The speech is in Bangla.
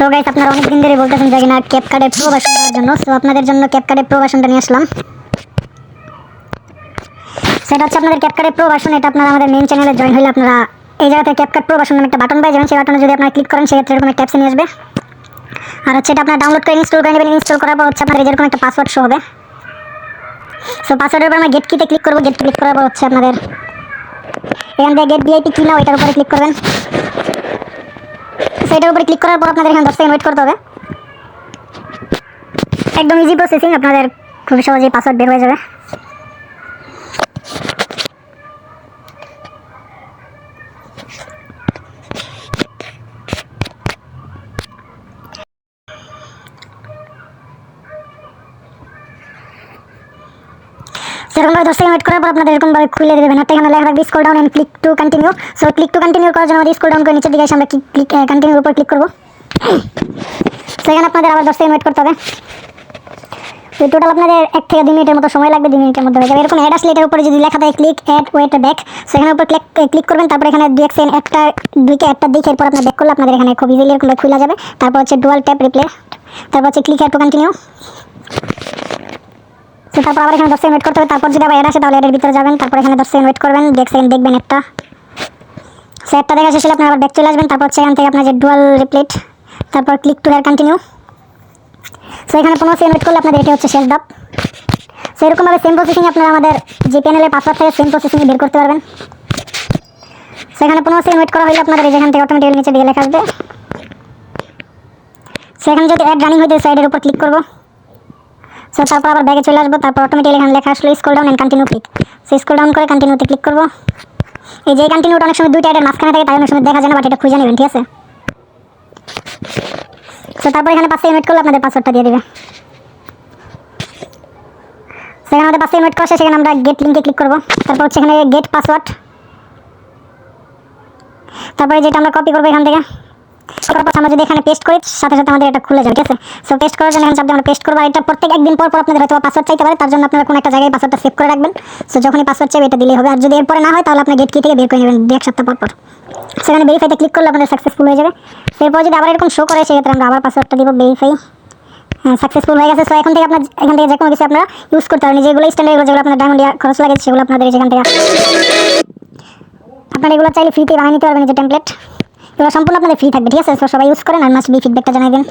সো গাইস, আপনারা অনেক দিন ধরে বলতেছেন যে না ক্যাপকাটে প্রো ভার্সন করার জন্য। সো আপনাদের জন্য ক্যাপকাটে প্রো ভার্সনটা নিয়ে আসলাম। সেটা হচ্ছে আপনাদের ক্যাপকাটে প্রো ভার্সন। এটা আপনারা আমাদের মেইন চ্যানেলে জয়েন হলে আপনারা এই জায়গাতে ক্যাপকাট প্রো ভার্সন নামে একটা বাটন পাই যাবেন। সেই বাটনে যদি আপনারা ক্লিক করেন সেক্ষেত্রে এরকম একটা অ্যাপস নিয়ে আসবে। আর হচ্ছে এটা আপনারা ডাউনলোড করে ইনস্টল করে নেবেন। ইনস্টল করার পর হচ্ছে আপনাদের এরকম একটা পাসওয়ার্ড শো হবে। সো পাসওয়ার্ডের উপর আমরা গেট কিতে ক্লিক করবো। গেট ক্লিক করার পর হচ্ছে আপনাদের এখান থেকে গেট ভিআইপি কি নাও এটার উপরে ক্লিক করবেন। সেটার উপরে ক্লিক করার পর আপনাদের এখানে 10 সেকেন্ড ওয়েট করতে হবে। একদম ইজি প্রসেসিং, আপনাদের খুব সহজেই পাসওয়ার্ড বের হয়ে যাবে। সেরকমভাবে 10 সেকেন্ড ওয়েট করার পর আপনাদের এরকমভাবে খুলে দেবেন। একটা এখানে লেখা থাকবে scroll down and click to continue. So click to continue করার জন্য আমাদের স্ক্রল ডাউন করে নিচের দিকে এসে আমরা ক্লিক কন্টিনিউর উপর ক্লিক করবো। সেখানে আপনাদের আবার 10 সেকেন্ড ওয়েট করতে হবে। তো টোটাল আপনাদের 1 থেকে 2 মিনিটের মতো সময় লাগবে। 2 মিনিটের মধ্যে হয়ে যাবে। এরকম অ্যাড আসলে এটার উপরে যদি লেখা থাকে ক্লিক অ্যাড ওয়েট ব্যাক, সেখানের উপর ক্লিক করবেন। তারপর এখানে 2 সেকেন্ড একটা দিকে এরপর আপনার ব্যাক করলে আপনাদের এখানে খুব ইজিলি এরকম খুলে যাবে। তারপর হচ্ছে ডুয়াল ট্যাপ রিপ্লে, তারপর হচ্ছে ক্লিক অ্যাড টু কন্টিনিউ। তো তারপর আবার এখানে 10 সেকেন্ড ওয়েট করতে হবে। তারপর যদি আবার অ্যাড আসে তাহলে এর ভিতরে যাবেন। তারপর এখানে 10 সেকেন্ড ওয়েট করবেন। 2 সেকেন্ড দেখবেন একটা সেটটা দেখা শেষ হলে আপনি আবার ব্যাক চলে আসবেন। তারপর হচ্ছে এখান থেকে আপনার যে ডুয়াল রিপ্লেট, তারপর click to here continue. So এখানে 15 সেকেন্ড ওয়েট করলে আপনাদের এটা হচ্ছে শেষ ধাপ। সো এরকমভাবে সেম প্রসেসিং আপনারা আমাদের যে প্যানেলের পাসওয়ার্ড থেকে সেম প্রসেসিং বের করতে পারবেন। সেখানে 15 সেকেন্ড ওয়েট করা হলে আপনাদের যেখান থেকে অটোমেটিক্যালি নিচে দিকে লেখা আসবে। সেখানে যদি অ্যাড রানিং হইতে সাইডের উপর ক্লিক করব। সো তারপর আবার ব্যাগে চলে আসবো। তারপর অটোমেটিক্যালি এখানে লেখা আসলো scroll down and continue click. So scroll down করে কন্টিনিউতে ক্লিক করব। এই যে কন্টিনিউটা অনেক সময় দুইটা অ্যাডের মাঝখানে থাকে, তাই অনেক সময় দেখা যায় না, বাট এটা খুঁজে নেবেন, ঠিক আছে? সো তারপর এখানে 5 সেকেন্ড ওয়েট করলে আপনাদের পাসওয়ার্ডটা দিয়ে দিবে। সেখানে আমাদের 5 সেকেন্ড ওয়েট করা শেষে সেখানে আমরা গেট লিঙ্কে ক্লিক করব। তারপর হচ্ছে এখানে গেট পাসওয়ার্ড, তারপরে যেটা আমরা কপি করবো এখান থেকে আমরা যদি এখানে পেস্ট করি সাথে সাথে আমাদের এটা খুলে যাবে, ঠিক আছে? সো পেস্ট করার জন্য এখানে চাপ দিয়ে আমরা পেস্ট করবো। আর এটা প্রত্যেক একদিন পর আপনাদের হয়তো পাসওয়ার্ড চাইতে পারে, তার জন্য আপনারা কোনো একটা জায়গায় পাসওয়ার্ডটা সেভ করে রাখবেন। সো যখনই পাসওয়ার্ড চাইবে এটা দিলেই হবে। আর যদি এরপরে না হয় তাহলে আপনি গেট কি থেকে বের করে নেবেন 2-1 সপ্তাহ পর। সেখানে ভেরিফাইতে ক্লিক করলে আপনাদের সাকসেসফুল হয়ে যাবে। এরপর যদি আবার এরকম শো করে সেক্ষেত্রে আমরা আবার পাসওয়ার্ডটা দিব ভেরিফাই। হ্যাঁ, সাকসেসফুল হয়ে গেছে। সো এখন থেকে আপনার এখান থেকে যে কোনো কিছু আপনারা ইউজ করতে পারেন। যেগুলো স্ট্যান্ডার্ড, যেগুলো আপনার ডায়মন্ড খরচ লাগে সেগুলো আপনাদের যেখান থেকে আপনারা এগুলো চাইলে ফ্রিতে বানিয়ে নিতে পারবেন। যে টেমপ্লেট এগুলো সম্পূর্ণ আপনাদের ফ্রি থাকবে, ঠিক আছে? সো সবাই ইউজ করেন আর মাস্ট বি ফিডব্যাকটা জানাই দেন।